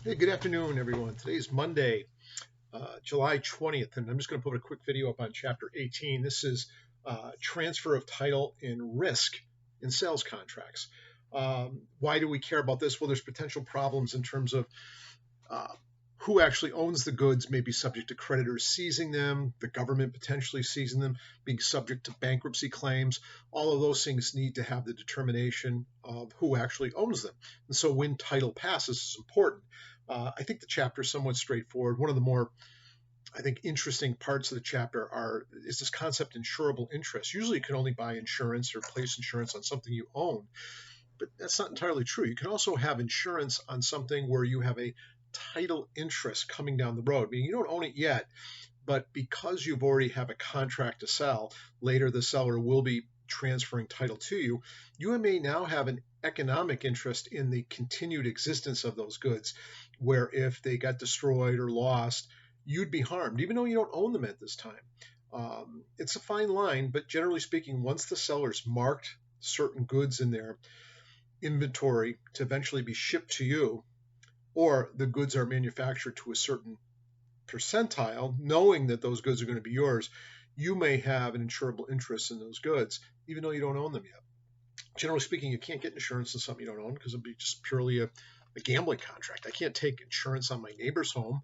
Hey, good afternoon, everyone. Today's Monday, July 20th, and I'm just going to put a quick video up on Chapter 18. This is transfer of title and risk in sales contracts. Why do we care about this? Well, there's potential problems in terms of uh, who actually owns the goods may be subject to creditors seizing them, the government potentially seizing them, being subject to bankruptcy claims. All of those things need to have the determination of who actually owns them. And so when title passes is important. I think the chapter is somewhat straightforward. One of the more, I think, interesting parts of the chapter is this concept insurable interest. Usually you can only buy insurance or place insurance on something you own, but that's not entirely true. You can also have insurance on something where you have a title interest coming down the road, meaning you don't own it yet, but because you've already have a contract to sell, later the seller will be transferring title to you. You may now have an economic interest in the continued existence of those goods, where if they got destroyed or lost, you'd be harmed, even though you don't own them at this time. It's a fine line, but generally speaking, once the seller's marked certain goods in their inventory to eventually be shipped to you, or the goods are manufactured to a certain percentile, knowing that those goods are going to be yours, you may have an insurable interest in those goods, even though you don't own them yet. Generally speaking, you can't get insurance on something you don't own because it'd be just purely a gambling contract. I can't take insurance on my neighbor's home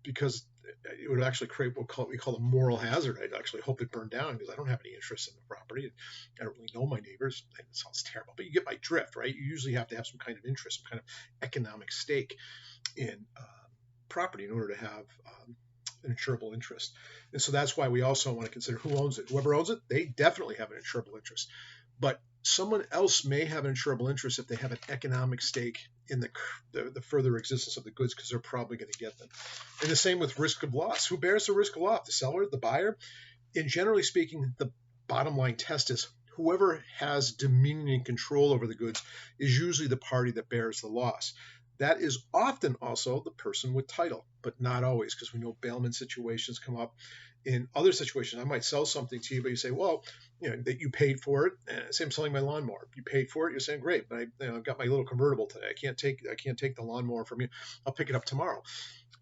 because it would actually create what we call a moral hazard. I'd actually hope it burned down because I don't have any interest in the property. I don't really know my neighbors. It sounds terrible, but you get my drift, right? You usually have to have some kind of interest, some kind of economic stake in property in order to have an insurable interest. And so that's why we also want to consider who owns it. Whoever owns it, they definitely have an insurable interest. But someone else may have an insurable interest if they have an economic stake in the further existence of the goods, because they're probably going to get them. And the same with risk of loss. Who bears the risk of loss? The seller, the buyer? And generally speaking, the bottom line test is whoever has dominion and control over the goods is usually the party that bears the loss. That is often also the person with title, but not always, because we know bailment situations come up. In other situations, I might sell something to you, but you say, well, that you paid for it. Say I'm selling my lawnmower. You paid for it. You're saying, great, but I've got my little convertible today. I can't take the lawnmower from you. I'll pick it up tomorrow.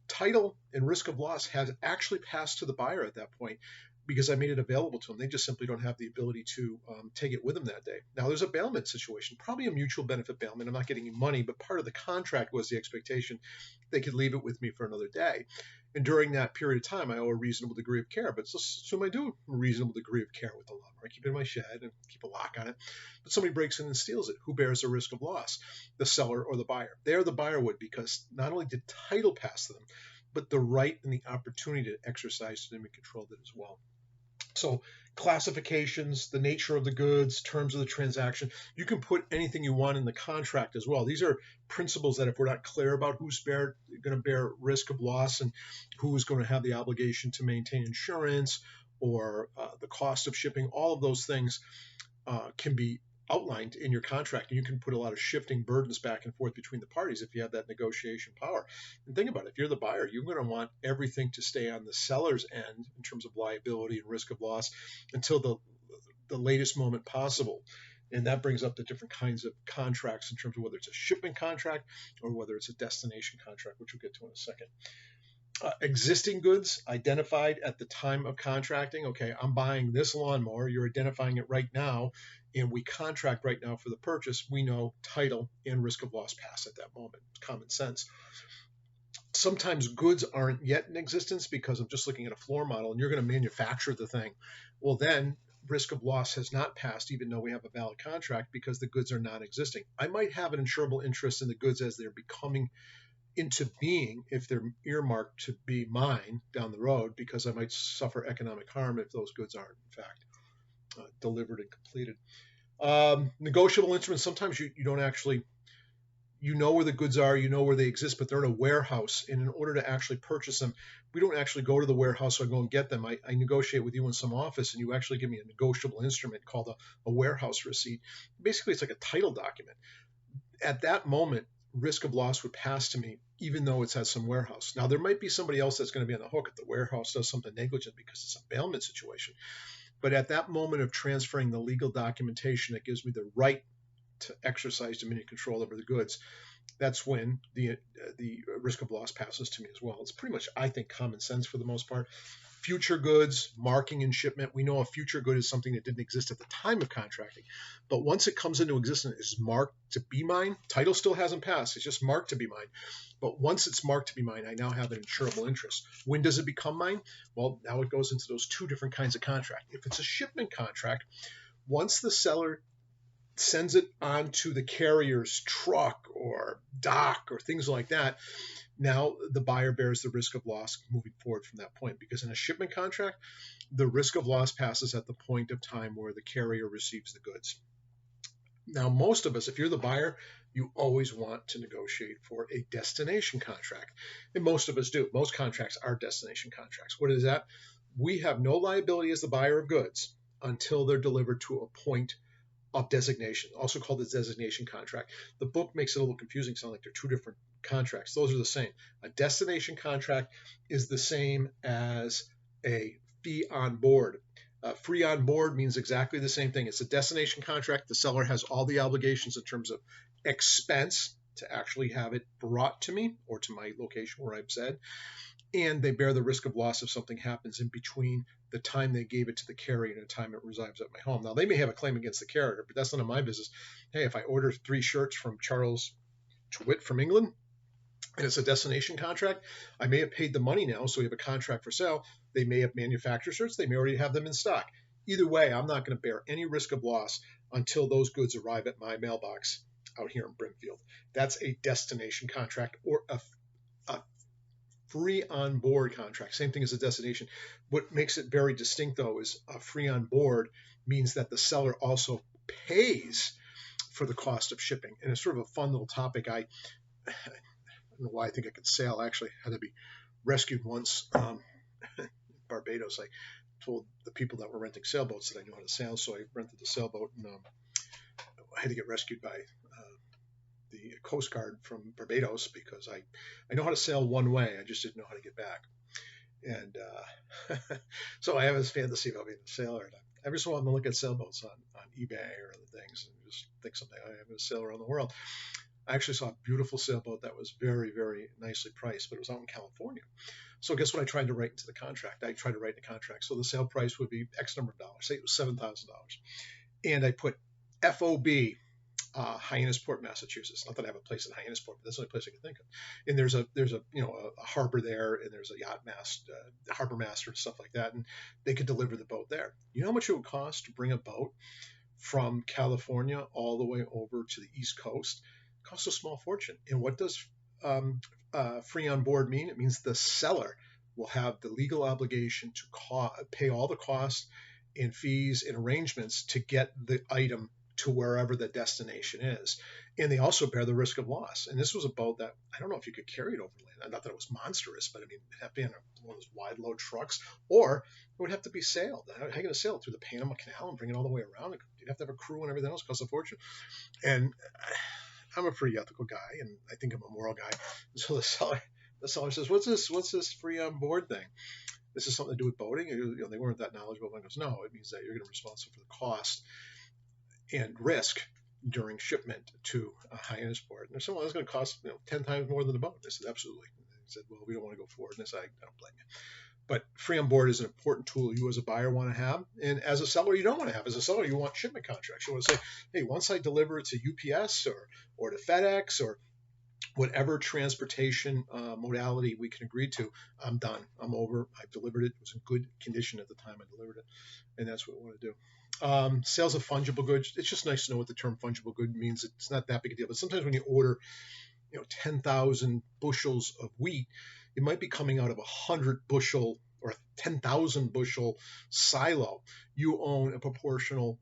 Title and risk of loss has actually passed to the buyer at that point, because I made it available to them. They just simply don't have the ability to take it with them that day. Now, there's a bailment situation, probably a mutual benefit bailment. I'm not getting any money, but part of the contract was the expectation they could leave it with me for another day. And during that period of time, I owe a reasonable degree of care. But so I do a reasonable degree of care with the lawnmower. I keep it in my shed and keep a lock on it. But somebody breaks in and steals it. Who bears the risk of loss? The seller or the buyer? There, the buyer would, because not only did title pass to them, but the right and the opportunity to exercise dominion control did as well. So classifications, the nature of the goods, terms of the transaction, you can put anything you want in the contract as well. These are principles that if we're not clear about who's going to bear risk of loss and who's going to have the obligation to maintain insurance or the cost of shipping, all of those things can be outlined in your contract, and you can put a lot of shifting burdens back and forth between the parties if you have that negotiation power. And think about it, if you're the buyer, you're going to want everything to stay on the seller's end in terms of liability and risk of loss until the latest moment possible. And that brings up the different kinds of contracts in terms of whether it's a shipping contract or whether it's a destination contract, which we'll get to in a second. Existing goods identified at the time of contracting. Okay, I'm buying this lawnmower. You're identifying it right now, and we contract right now for the purchase. We know title and risk of loss pass at that moment. It's common sense. Sometimes goods aren't yet in existence because I'm just looking at a floor model, and you're going to manufacture the thing. Well, then risk of loss has not passed, even though we have a valid contract, because the goods are non-existing. I might have an insurable interest in the goods as they're becoming into being, if they're earmarked to be mine down the road, because I might suffer economic harm if those goods aren't, in fact, delivered and completed. Negotiable instruments, sometimes you don't actually, you know where the goods are, you know where they exist, but they're in a warehouse. And in order to actually purchase them, we don't actually go to the warehouse or go and get them. I negotiate with you in some office, and you actually give me a negotiable instrument called a warehouse receipt. Basically, it's like a title document. At that moment, risk of loss would pass to me, even though it's at some warehouse. Now, there might be somebody else that's going to be on the hook if the warehouse does something negligent because it's a bailment situation. But at that moment of transferring the legal documentation that gives me the right to exercise dominion control over the goods, that's when the risk of loss passes to me as well. It's pretty much, I think, common sense for the most part. Future goods, marking and shipment. We know a future good is something that didn't exist at the time of contracting, but once it comes into existence, it's marked to be mine. Title still hasn't passed. It's just marked to be mine. But once it's marked to be mine, I now have an insurable interest. When does it become mine? Well, now it goes into those two different kinds of contract. If it's a shipment contract, once the seller sends it onto the carrier's truck or dock or things like that, now the buyer bears the risk of loss moving forward from that point, because in a shipment contract, the risk of loss passes at the point of time where the carrier receives the goods. Now, most of us, if you're the buyer, you always want to negotiate for a destination contract. And most of us do. Most contracts are destination contracts. What is that? We have no liability as the buyer of goods until they're delivered to a point of designation, also called a designation contract. The book makes it a little confusing, sound like they're two different contracts. Those are the same. A destination contract is the same as a fee on board. Free on board means exactly the same thing. It's a destination contract. The seller has all the obligations in terms of expense to actually have it brought to me or to my location where I've said, and they bear the risk of loss if something happens in between the time they gave it to the carrier and the time it resides at my home. Now, they may have a claim against the carrier, but that's none of my business. Hey, if I order 3 shirts from Charles Twitt from England, and it's a destination contract, I may have paid the money now, so we have a contract for sale. They may have manufactured shirts. They may already have them in stock. Either way, I'm not going to bear any risk of loss until those goods arrive at my mailbox out here in Brimfield. That's a destination contract, or a free on board contract. Same thing as a destination. What makes it very distinct, though, is a free on board means that the seller also pays for the cost of shipping. And it's sort of a fun little topic. I don't know why I think I could sail. I actually had to be rescued once in Barbados. I told the people that were renting sailboats that I knew how to sail, so I rented the sailboat, and I had to get rescued by the Coast Guard from Barbados because I know how to sail one way. I just didn't know how to get back. And so I have this fantasy about being a sailor. And every so often I look at sailboats on eBay or other things and just think something, I'm going to sail around the world. I actually saw a beautiful sailboat that was very, very nicely priced, but it was out in California. So guess what I tried to write into the contract? I tried to write in the contract. So the sale price would be X number of dollars. Say it was $7,000. And I put FOB, Hyannisport, Massachusetts. Not that I have a place in Hyannisport, but that's the only place I can think of. And there's a harbor there, and there's a yacht master, harbor master, and stuff like that. And they could deliver the boat there. You know how much it would cost to bring a boat from California all the way over to the East Coast? It costs a small fortune. And what does free on board mean? It means the seller will have the legal obligation to pay all the costs and fees and arrangements to get the item to wherever the destination is. And they also bear the risk of loss. And this was a boat that, I don't know if you could carry it over land. Not that it was monstrous, but I mean, it'd have to be on one of those wide load trucks, or it would have to be sailed. How are you going to sail it through the Panama Canal and bring it all the way around? You'd have to have a crew and everything else. It costs a fortune. And I'm a pretty ethical guy, and I think I'm a moral guy. So the seller says, what's this free on board thing? This is something to do with boating? They weren't that knowledgeable. And I goes, no, it means that you're going to be responsible for the cost and risk during shipment to Hyannisport. And I said, well, that's going to cost 10 times more than the boat. They said, absolutely. And they said, well, we don't want to go forward. And I said, I don't blame you. But free on board is an important tool you as a buyer want to have. And as a seller, you don't want to have. As a seller, you want shipment contracts. You want to say, hey, once I deliver it to UPS or to FedEx or whatever transportation modality we can agree to, I'm done. I'm over. I've delivered it. It was in good condition at the time I delivered it. And that's what we want to do. Sales of fungible goods. It's just nice to know what the term fungible good means. It's not that big a deal. But sometimes when you order 10,000 bushels of wheat, it might be coming out of 100 bushel or 10,000 bushel silo. You own a proportional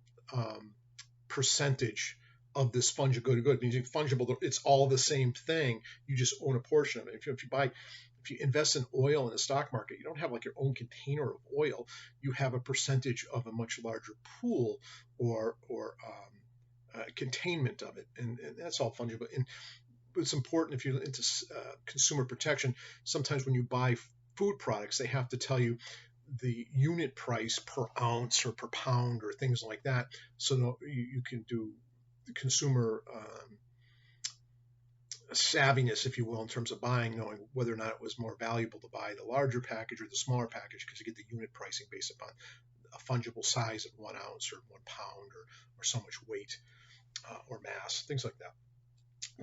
percentage of this fungible good. It means fungible, it's all the same thing. You just own a portion of it. If you invest in oil in the stock market, you don't have like your own container of oil. You have a percentage of a much larger pool or containment of it, and that's all fungible. And it's important if you're into consumer protection. Sometimes when you buy food products, they have to tell you the unit price per ounce or per pound or things like that, so you can do consumer savviness, if you will, in terms of buying, knowing whether or not it was more valuable to buy the larger package or the smaller package, because you get the unit pricing based upon a fungible size of 1 ounce or 1 pound or so much weight or mass, things like that.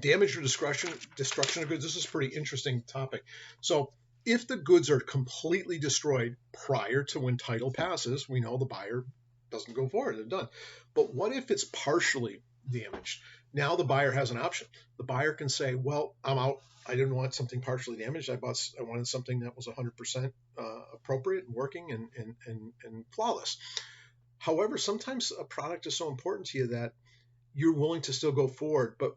Damage or destruction of goods. This is a pretty interesting topic. So if the goods are completely destroyed prior to when title passes, we know the buyer doesn't go forward, they're done. But what if it's partially damaged? Now the buyer has an option. The buyer can say, well, I'm out. I didn't want something partially damaged. I wanted something that was 100% appropriate and working and flawless. However, sometimes a product is so important to you that you're willing to still go forward, but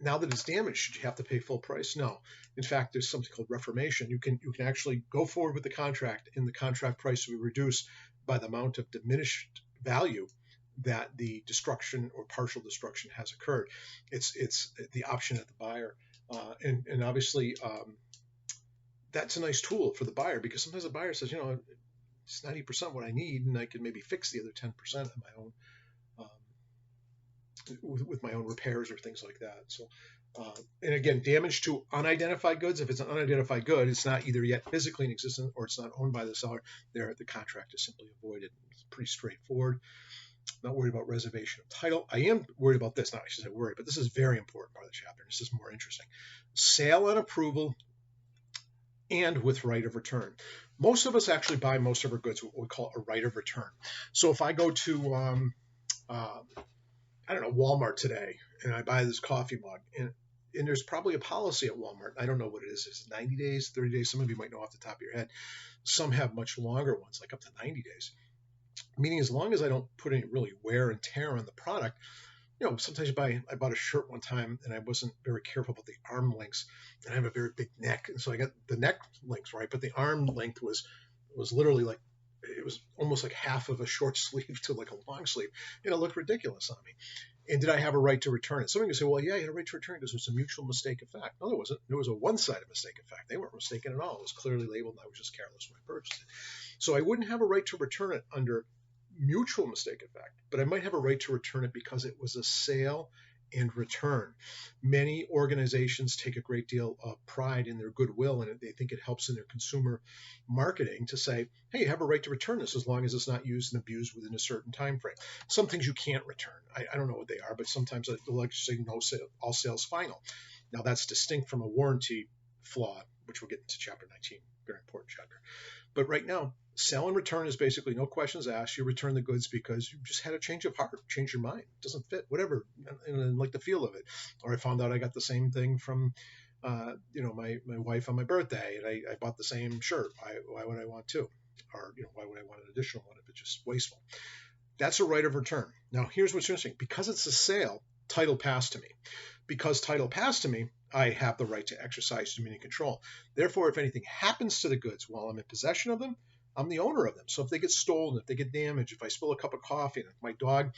now that it's damaged, should you have to pay full price? No. In fact, there's something called reformation. You can actually go forward with the contract, and the contract price will be reduced by the amount of diminished value that the destruction or partial destruction has occurred. It's the option at the buyer, and obviously that's a nice tool for the buyer, because sometimes the buyer says, it's 90% what I need, and I can maybe fix the other 10% of my own. With my own repairs or things like that. So, and again, damage to unidentified goods. If it's an unidentified good, it's not either yet physically in existence or it's not owned by the seller. There, the contract is simply avoided. It's pretty straightforward. Not worried about reservation of title. I am worried about this. Not I should say worried, but this is a very important part of the chapter. This is more interesting. Sale on approval and with right of return. Most of us actually buy most of our goods what we call a right of return. So if I go to I don't know, Walmart today, and I buy this coffee mug, and there's probably a policy at Walmart. I don't know what it is. Is it 90 days, 30 days? Some of you might know off the top of your head. Some have much longer ones, like up to 90 days. Meaning as long as I don't put any really wear and tear on the product, sometimes I bought a shirt one time, and I wasn't very careful about the arm lengths, and I have a very big neck, and so I got the neck length right, but the arm length was literally like, it was almost like half of a short sleeve to like a long sleeve. It looked ridiculous on me. And did I have a right to return it? Somebody can say, well, yeah, you had a right to return it because it was a mutual mistake of fact. No, there wasn't. There was a one-sided mistake of fact. They weren't mistaken at all. It was clearly labeled, and I was just careless when I purchased it. So I wouldn't have a right to return it under mutual mistake of fact, but I might have a right to return it because it was a sale and return. Many organizations take a great deal of pride in their goodwill, and they think it helps in their consumer marketing to say, hey, you have a right to return this as long as it's not used and abused within a certain time frame. Some things you can't return. I don't know what they are, but sometimes they'll like to say no sale, all sales final. Now that's distinct from a warranty flaw, which we'll get into chapter 19, very important chapter. But right now, sell and return is basically no questions asked. You return the goods because you just had a change of heart, change your mind. It doesn't fit, whatever, and like the feel of it. Or I found out I got the same thing from, my wife on my birthday, and I bought the same shirt. Why would I want two? Or, why would I want an additional one if it's just wasteful? That's a right of return. Now, here's what's interesting. Because it's a sale, title passed to me. Because title passed to me, I have the right to exercise dominion and control. Therefore, if anything happens to the goods while I'm in possession of them, I'm the owner of them. So if they get stolen, if they get damaged, if I spill a cup of coffee, and if my dog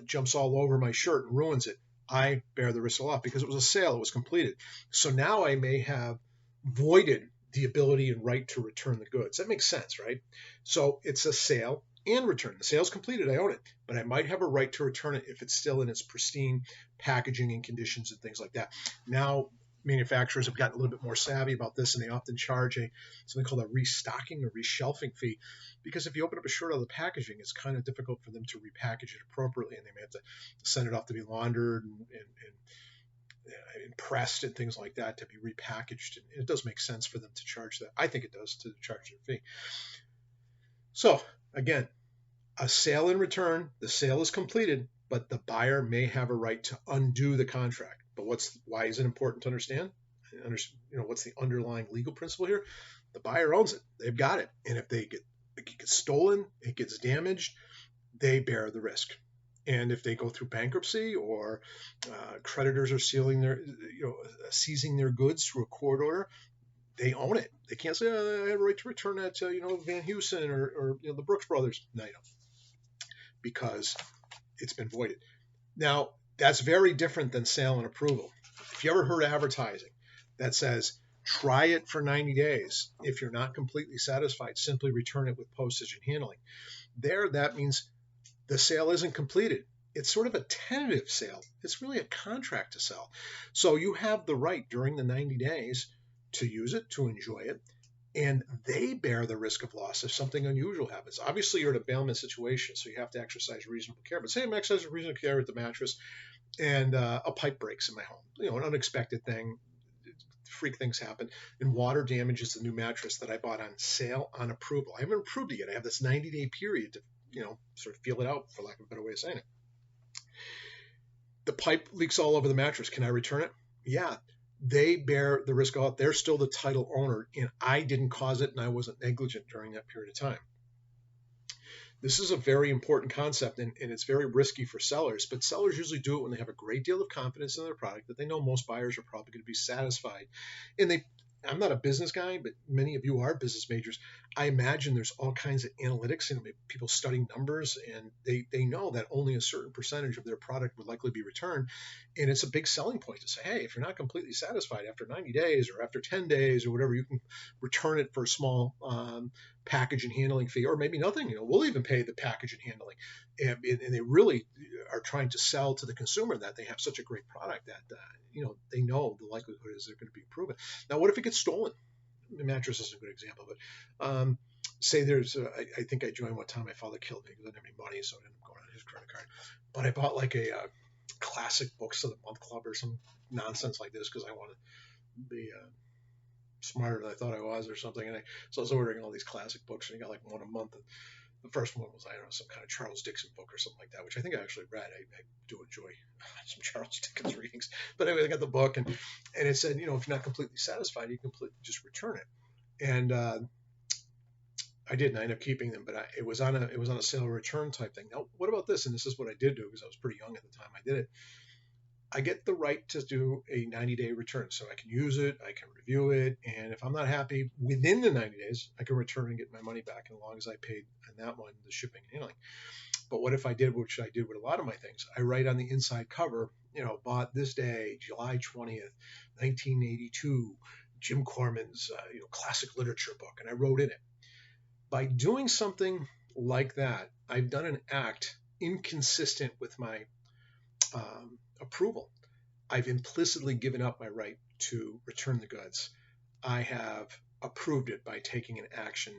jumps all over my shirt and ruins it, I bear the risk of loss because it was a sale, it was completed. So now I may have voided the ability and right to return the goods. That makes sense, right? So it's a sale and return. The sale's completed, I own it, but I might have a right to return it if it's still in its pristine packaging and conditions and things like that. Now, manufacturers have gotten a little bit more savvy about this, and they often charge something called a restocking or reshelving fee, because if you open up a shirt out of the packaging, it's kind of difficult for them to repackage it appropriately, and they may have to send it off to be laundered and pressed and things like that to be repackaged. And it does make sense for them to charge that. I think it does, to charge their fee. So again, a sale and return, the sale is completed, but the buyer may have a right to undo the contract. But why is it important to understand? What's the underlying legal principle here? The buyer owns it. They've got it. And if it gets stolen, it gets damaged, they bear the risk. And if they go through bankruptcy or creditors are seizing their goods through a court order, they own it. They can't say, I have a right to return that to, Van Heusen or the Brooks Brothers. No, you don't. Because it's been voided. Now, that's very different than sale and approval. If you ever heard advertising that says, try it for 90 days. If you're not completely satisfied, simply return it with postage and handling. That means the sale isn't completed. it's sort of a tentative sale. It's really a contract to sell. So you have the right during the 90 days to use it, to enjoy it, and they bear the risk of loss if something unusual happens. Obviously, you're in a bailment situation, so you have to exercise reasonable care. But say I'm exercising reasonable care with the mattress, and a pipe breaks in my home, an unexpected thing, freak things happen, and water damages the new mattress that I bought on sale on approval. I haven't approved it yet. I have this 90-day period to, sort of feel it out, for lack of a better way of saying it. The pipe leaks all over the mattress. Can I return it? Yeah. They bear the risk of it. They're still the title owner, and I didn't cause it, and I wasn't negligent during that period of time. This is a very important concept, and it's very risky for sellers, but sellers usually do it when they have a great deal of confidence in their product, that they know most buyers are probably going to be satisfied. And I'm not a business guy, but many of you are business majors. I imagine there's all kinds of analytics, and people studying numbers, and they know that only a certain percentage of their product would likely be returned. And it's a big selling point to say, hey, if you're not completely satisfied after 90 days or after 10 days or whatever, you can return it for a small package and handling fee, or maybe nothing. We'll even pay the package and handling. And they really are trying to sell to the consumer that they have such a great product that they know the likelihood is they're going to be proven. Now, what if it gets stolen? The mattress is a good example, but say there's I think I joined one time. My father killed me because I didn't have any money, so I ended up going on his credit card. But I bought like a classic books of the month club or some nonsense like this because I wanted to be smarter than I thought I was or something. And so I was ordering all these classic books, and I got like one a month. And the first one was, I don't know, some kind of Charles Dickens book or something like that, which I think I actually read. I do enjoy some Charles Dickens readings. But anyway, I got the book, and it said, if you're not completely satisfied, you can just return it. And I didn't. I ended up keeping them, but it was on a sale or return type thing. Now, what about this? And this is what I did do because I was pretty young at the time I did it. I get the right to do a 90-day return. So I can use it, I can review it, and if I'm not happy within the 90 days, I can return and get my money back as long as I paid on that one the shipping and handling. But what if I did, which I did with a lot of my things, I write on the inside cover, bought this day, July 20th, 1982, Jim Corman's classic literature book, and I wrote in it. By doing something like that, I've done an act inconsistent with my approval. I've implicitly given up my right to return the goods. I have approved it by taking an action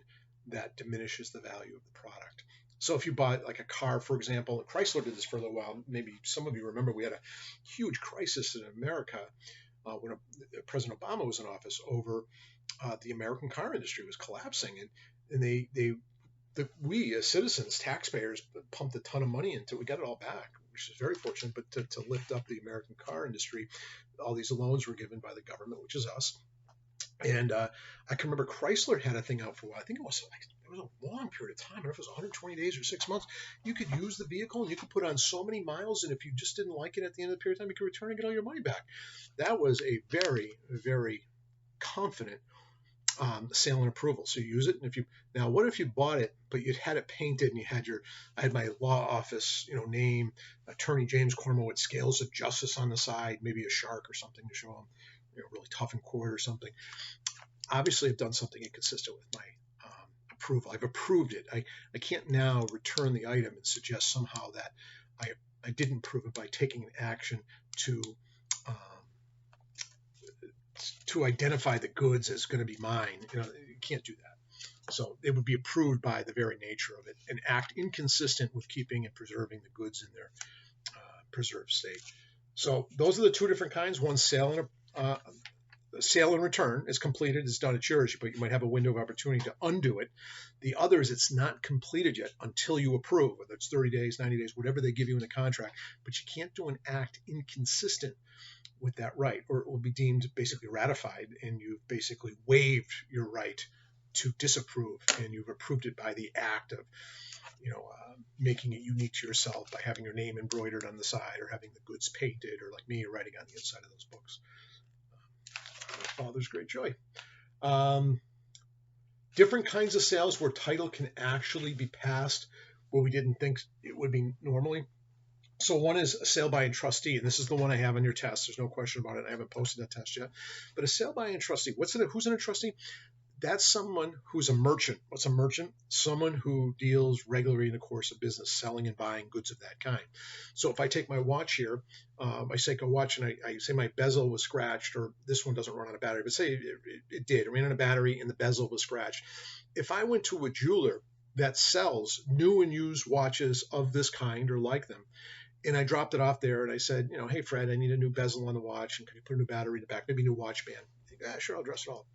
that diminishes the value of the product. So if you bought like a car, for example, and Chrysler did this for a little while, maybe some of you remember we had a huge crisis in America when President Obama was in office over the American car industry was collapsing, and we as citizens, taxpayers, pumped a ton of money into it. We got it all back, which is very fortunate, but to lift up the American car industry, all these loans were given by the government, which is us. And I can remember Chrysler had a thing out for a while. I think it was a long period of time. I don't know if it was 120 days or 6 months. You could use the vehicle and you could put on so many miles, and if you just didn't like it at the end of the period of time, you could return and get all your money back. That was a very, very confident sale and approval. So you use it, and now what if you bought it but you'd had it painted and I had my law office name, Attorney James Corman with scales of justice on the side, maybe a shark or something to show him really tough in court or something. Obviously I've done something inconsistent with my approval. I've approved it. I can't now return the item and suggest somehow that I didn't prove it by taking an action to identify the goods as going to be mine. You can't do that. So it would be approved by the very nature of it, an act inconsistent with keeping and preserving the goods in their preserved state. So those are the two different kinds. One, sale and return is completed, it's done, it's yours, but you might have a window of opportunity to undo it. The other is it's not completed yet until you approve, whether it's 30 days, 90 days, whatever they give you in the contract, but you can't do an act inconsistent with that right, or it will be deemed basically ratified, and you've basically waived your right to disapprove, and you've approved it by the act of making it unique to yourself by having your name embroidered on the side, or having the goods painted, or like me, writing on the inside of those books. Father's great joy. Different kinds of sales where title can actually be passed where we didn't think it would be normally. So one is a sale by a trustee, and this is the one I have on your test. There's no question about it. I haven't posted that test yet. But a sale by a trustee, who's in a trustee? That's someone who's a merchant. What's a merchant? Someone who deals regularly in the course of business, selling and buying goods of that kind. So if I take my watch here, my Seiko watch, and I say my bezel was scratched, or this one doesn't run on a battery, but say it did. It ran on a battery and the bezel was scratched. If I went to a jeweler that sells new and used watches of this kind or like them, and I dropped it off there and I said, hey, Fred, I need a new bezel on the watch, and can you put a new battery in the back, maybe a new watch band? Yeah, sure, I'll dress it all.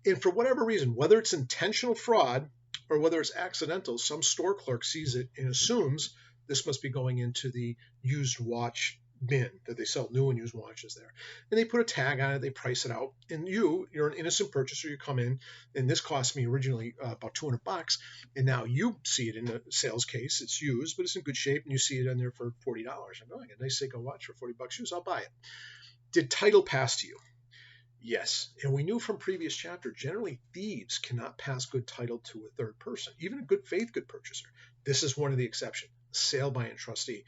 And for whatever reason, whether it's intentional fraud or whether it's accidental, some store clerk sees it and assumes this must be going into the used watch bin that they sell new and used watches there. And they put a tag on it, they price it out, and you're an innocent purchaser. You come in, and this cost me originally about $200, and now you see it in the sales case. It's used, but it's in good shape, and you see it in there for $40. I'm going, I get a nice Seiko watch for $40 used. I'll buy it. Did title pass to you? Yes, and we knew from previous chapter, generally thieves cannot pass good title to a third person, even a good faith good purchaser. This is one of the exceptions, sale by a trustee,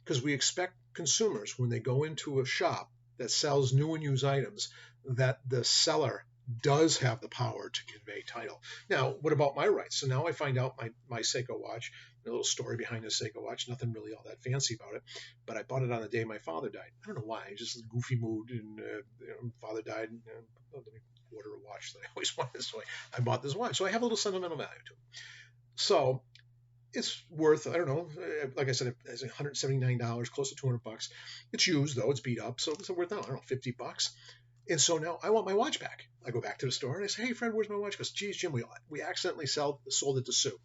because we expect consumers when they go into a shop that sells new and used items that the seller does have the power to convey title. Now, what about my rights? So now I find out my Seiko watch, a little story behind the Seiko watch, nothing really all that fancy about it, but I bought it on the day my father died. I don't know why, just a goofy mood, and father died, and let me order a watch that I always wanted, so I bought this watch. So I have a little sentimental value to it. So it's worth, I don't know, like I said, it's $179, close to $200. It's used though, it's beat up, so it's worth, I don't know, $50. And so now I want my watch back. I go back to the store and I say, hey, Fred, where's my watch? He goes, geez, Jim, we accidentally sold it to Sue.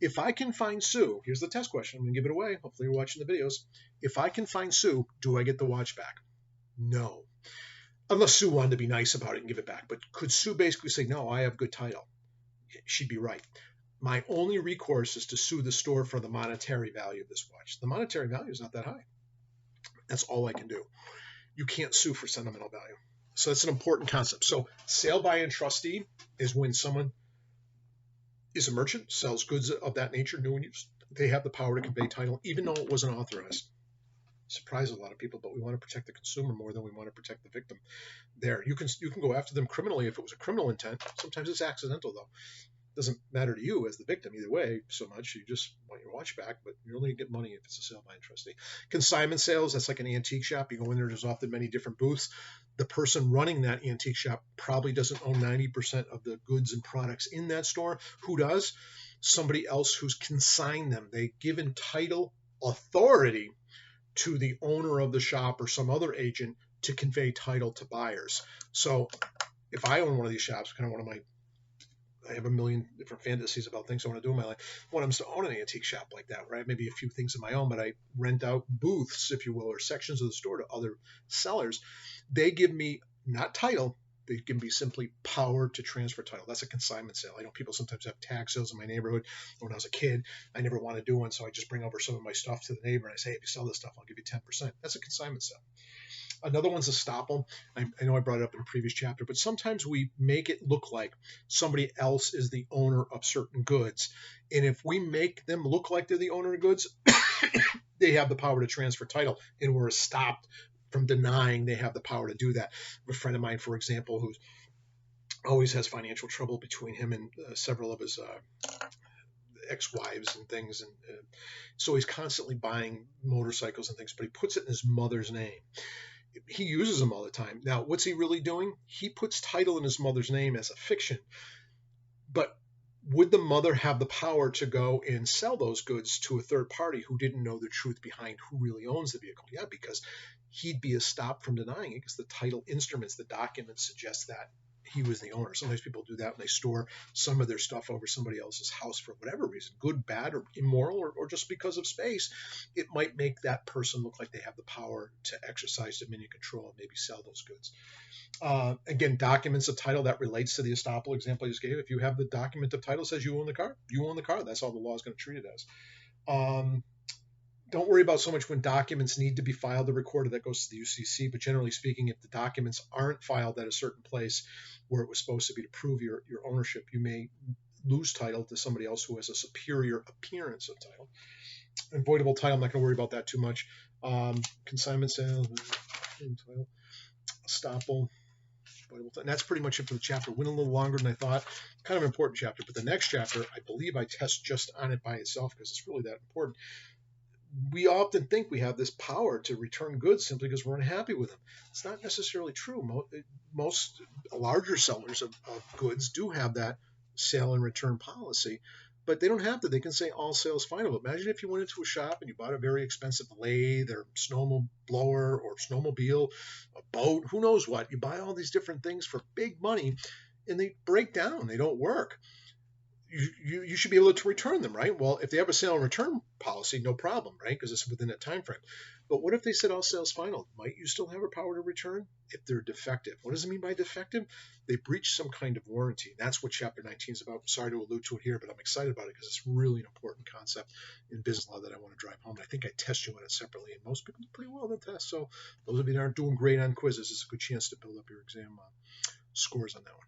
If I can find Sue, here's the test question. I'm going to give it away. Hopefully you're watching the videos. If I can find Sue, do I get the watch back? No. Unless Sue wanted to be nice about it and give it back. But could Sue basically say, no, I have good title? She'd be right. My only recourse is to sue the store for the monetary value of this watch. The monetary value is not that high. That's all I can do. You can't sue for sentimental value. So that's an important concept. So sale by a trustee is when someone is a merchant, sells goods of that nature, new and used. They have the power to convey title, even though it wasn't authorized. Surprises a lot of people, but we want to protect the consumer more than we want to protect the victim. There, you can go after them criminally if it was a criminal intent. Sometimes it's accidental, though. Doesn't matter to you as the victim either way so much. You just want your watch back, but you only get money if it's a sale by a trustee. Consignment sales, that's like an antique shop. You go in there, there's often many different booths. The person running that antique shop probably doesn't own 90% of the goods and products in that store. Who does? Somebody else who's consigned them. They've given title authority to the owner of the shop or some other agent to convey title to buyers. So if I own one of these shops, kind of one of my, I have a million different fantasies about things I want to do in my life. One of them is to own an antique shop like that, right? Maybe a few things of my own, but I rent out booths, if you will, or sections of the store to other sellers. They give me not title, they give me simply power to transfer title. That's a consignment sale. I know people sometimes have tag sales in my neighborhood. When I was a kid, I never want to do one, so I just bring over some of my stuff to the neighbor and I say, hey, if you sell this stuff, I'll give you 10%. That's a consignment sale. Another one's a estoppel. I know I brought it up in a previous chapter, but sometimes we make it look like somebody else is the owner of certain goods. And if we make them look like they're the owner of goods, they have the power to transfer title, and we're stopped from denying they have the power to do that. A friend of mine, for example, who always has financial trouble between him and several of his ex-wives and things, and so he's constantly buying motorcycles and things, but he puts it in his mother's name. He uses them all the time. Now, what's he really doing? He puts title in his mother's name as a fiction. But would the mother have the power to go and sell those goods to a third party who didn't know the truth behind who really owns the vehicle? Yeah, because he'd be stopped from denying it because the title instruments, the documents suggest that he was the owner. Sometimes people do that when they store some of their stuff over somebody else's house for whatever reason, good, bad, or immoral, or just because of space. It might make that person look like they have the power to exercise dominion control and maybe sell those goods. Again, documents of title, that relates to the estoppel example I just gave. If you have the document of title says you own the car, you own the car. That's all the law is going to treat it as. Don't worry about so much when documents need to be filed or recorded. That goes to the UCC. But generally speaking, if the documents aren't filed at a certain place where it was supposed to be to prove your ownership, you may lose title to somebody else who has a superior appearance of title. Avoidable title, I'm not going to worry about that too much. Consignment sales, title, estoppel. And that's pretty much it for the chapter. Went a little longer than I thought. Kind of important chapter. But the next chapter, I believe I test just on it by itself because it's really that important. We often think we have this power to return goods simply because we're unhappy with them. It's not necessarily true. Most larger sellers of goods do have that sale and return policy, but they don't have to. They can say all sales final. But imagine if you went into a shop and you bought a very expensive lathe or snow blower or snowmobile, a boat, who knows what. You buy all these different things for big money and they break down. They don't work. You should be able to return them, right? Well, if they have a sale and return policy, no problem, right? Because it's within that time frame. But what if they said all sales final? Might you still have a power to return if they're defective? What does it mean by defective? They breach some kind of warranty. That's what Chapter 19 is about. Sorry to allude to it here, but I'm excited about it because it's really an important concept in business law that I want to drive home. And I think I test you on it separately, and most people do pretty well on the test. So those of you that aren't doing great on quizzes, it's a good chance to build up your exam scores on that one.